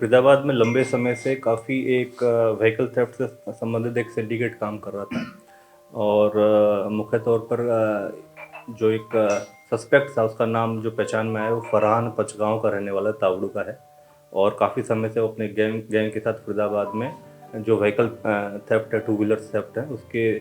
फरीदाबाद में लंबे समय से काफ़ी एक व्हीकल थेफ्ट से संबंधित एक सिंडिकेट काम कर रहा था और मुख्य तौर पर जो एक सस्पेक्ट था उसका नाम जो पहचान में आया वो फरहान पचगांव का रहने वाला तावड़ू का है और काफ़ी समय से वो अपने गैंग के साथ फरीदाबाद में जो व्हीकल थेफ्ट है, टू व्हीलर थेफ्ट है, उसके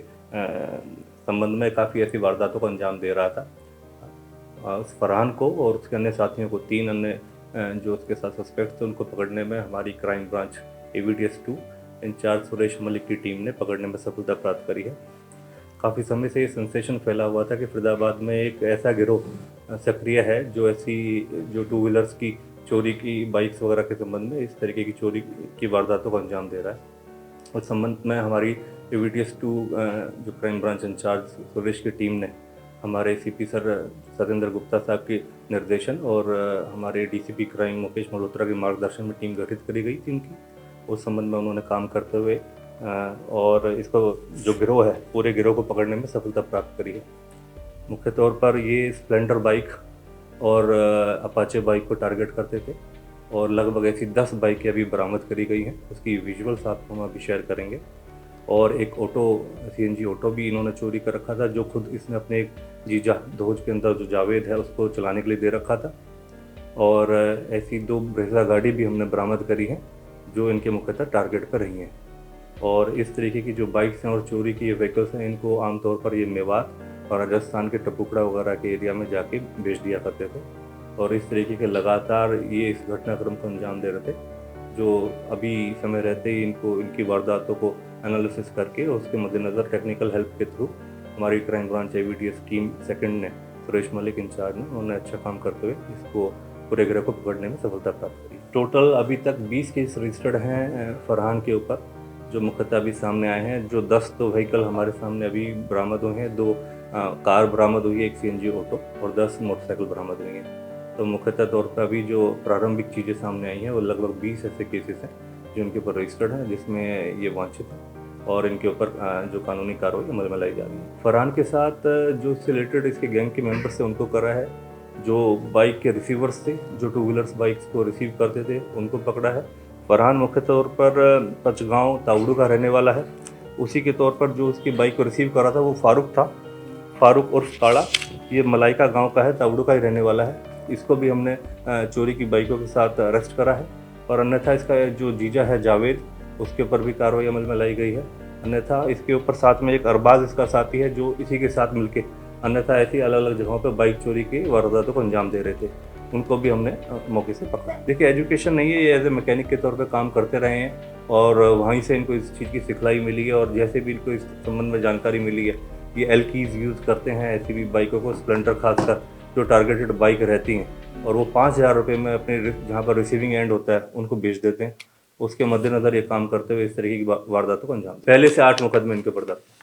संबंध में काफ़ी ऐसी वारदातों को अंजाम दे रहा था। उस फरहान को और उसके अन्य साथियों को, 3 अन्य जो उसके साथ सस्पेक्ट थे, उनको पकड़ने में हमारी crime branch AVDS 2 incharge Suresh Malik की टीम ने पकड़ने में सफलता प्राप्त करी है। काफ़ी समय से ये सेंसेशन फैला हुआ था कि फरीदाबाद में एक ऐसा गिरोह सक्रिय है जो टू व्हीलर्स की चोरी की, बाइक्स वगैरह के संबंध में इस तरीके की चोरी की वारदातों को अंजाम दे रहा है। उस संबंध में हमारी AVDS 2 जो क्राइम ब्रांच इंचार्ज सुरेश की टीम ने हमारे CP सर सत्येंद्र गुप्ता साहब के निर्देशन और हमारे DCP क्राइम मुकेश मल्होत्रा के मार्गदर्शन में टीम गठित करी गई थी इनकी। उस संबंध में उन्होंने काम करते हुए और इसको जो गिरोह है, पूरे गिरोह को पकड़ने में सफलता प्राप्त करी है। मुख्य तौर पर ये स्प्लेंडर बाइक और अपाचे बाइक को टारगेट करते थे और लगभग ऐसी 10 बाइकें अभी बरामद करी गई हैं। उसकी विजुअल्स आपको हम अभी शेयर करेंगे। और एक CNG ऑटो भी इन्होंने चोरी कर रखा था, जो खुद इसने अपने एक जीजा दोज के अंदर जो जावेद है उसको चलाने के लिए दे रखा था। और ऐसी 2 ब्रेजा गाड़ी भी हमने बरामद करी हैं जो इनके मुख्यतः टारगेट पर रही हैं। और इस तरीके की जो बाइक्स हैं और चोरी की ये व्हीकल्स हैं, इनको आमतौर पर ये मेवात और राजस्थान के टपुकड़ा वगैरह के एरिया में जाके बेच दिया करते थे और इस तरीके के लगातार ये इस घटनाक्रम को अंजाम दे रहे थे, जो अभी समय रहते ही इनकी वारदातों को एनालिसिस करके उसके मद्देनज़र टेक्निकल हेल्प के थ्रू हमारी crime branch AVDS team second ने, सुरेश मलिक इंचार्ज ने, उन्होंने अच्छा काम करते हुए इसको पूरे गिरोह को पकड़ने में सफलता प्राप्त करी। टोटल अभी तक 20 केस रजिस्टर्ड हैं फरहान के ऊपर, जो मुख्यतः अभी सामने आए हैं। जो 10 तो व्हीकल हमारे सामने अभी बरामद हुए हैं, 2 कार बरामद हुई है, एक CNG ऑटो और 10 मोटरसाइकिल बरामद हुई हैं। तो मुख्यतः तौर पर अभी जो प्रारंभिक चीज़ें सामने आई हैं वो लगभग 20 ऐसे केसेस हैं जो इनके ऊपर रजिस्टर्ड हैं, जिसमें ये वांछित हैं और इनके ऊपर जो कानूनी कार्रवाई अमल में लाई जा रही है। फरहान के साथ जो इससे रिलेटेड इसके गैंग के मेंबर्स थे उनको करा है, जो बाइक के रिसीवर्स थे, जो टू व्हीलर्स बाइक्स को रिसीव करते थे, उनको पकड़ा है। फरहान मुख्य तौर पर पचगांव तावड़ू का रहने वाला है। उसी के तौर पर जो उसकी बाइक को रिसीव करा था वो फारूक था, फारूक उर्फ काड़ा। ये मलाइका गांव का है, तावड़ू का ही रहने वाला है। इसको भी हमने चोरी की बाइकों के साथ अरेस्ट करा है और अन्यथा इसका जो जीजा है जावेद, उसके ऊपर भी कार्रवाई अमल में लाई गई है। अन्यथा इसके ऊपर साथ में एक अरबाज इसका साथी है जो इसी के साथ मिलके अन्यथा ऐसी अलग अलग जगहों पर बाइक चोरी की वारदातों को अंजाम दे रहे थे, उनको भी हमने मौके से पकड़ा। देखिए, एजुकेशन नहीं है, ये एज ए मैकेनिक के तौर पे काम करते रहे हैं और वहीं से इनको इस चीज़ की सिखलाई मिली है और जैसे भी इनको इस संबंध में जानकारी मिली है, ये एल्कीज़ यूज़ करते हैं ऐसी भी बाइकों को, स्प्लेंडर खासकर जो टारगेटेड बाइक रहती हैं, और वो 5,000 रुपये में अपने जहाँ पर रिसीविंग एंड होता है उनको बेच देते हैं। उसके मद्देनज़र ये काम करते हुए इस तरीके की वारदातों को अंजाम, पहले से 8 मुकदमे इनके ऊपर दर्ज।